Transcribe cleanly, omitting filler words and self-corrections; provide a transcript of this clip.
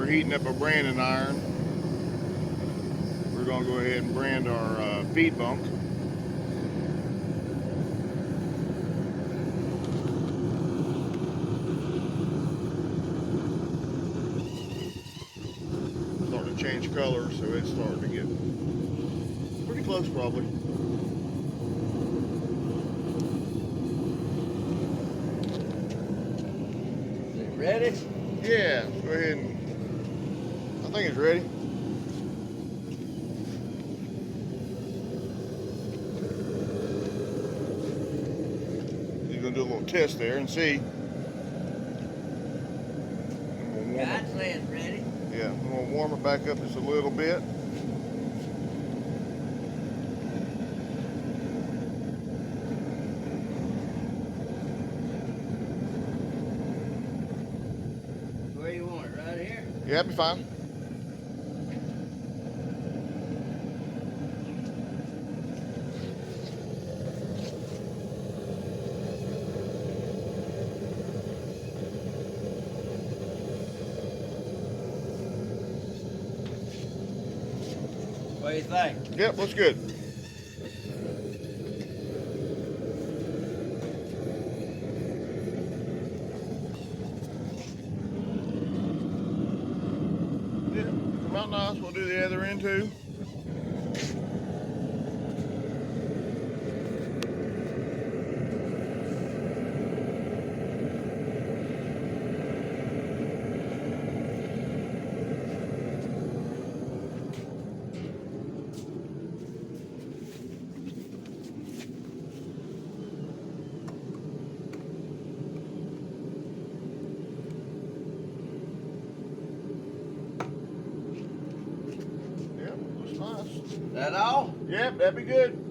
We're heating up a branding iron. We're going to go ahead and brand our feed bunk. Starting to change colors, so it's starting to get pretty close probably. Is it ready? Yeah, let's go ahead and, I think it's ready. He's gonna do a little test there and see. God says ready. Yeah, I'm gonna warm it back up just a little bit. Where you want it? Right here? Yeah, that'd be fine. What do you think? Yep, looks good. Yeah, come out nice. We'll do the other end too. Yep, looks nice. That all? Yep, that'd be good.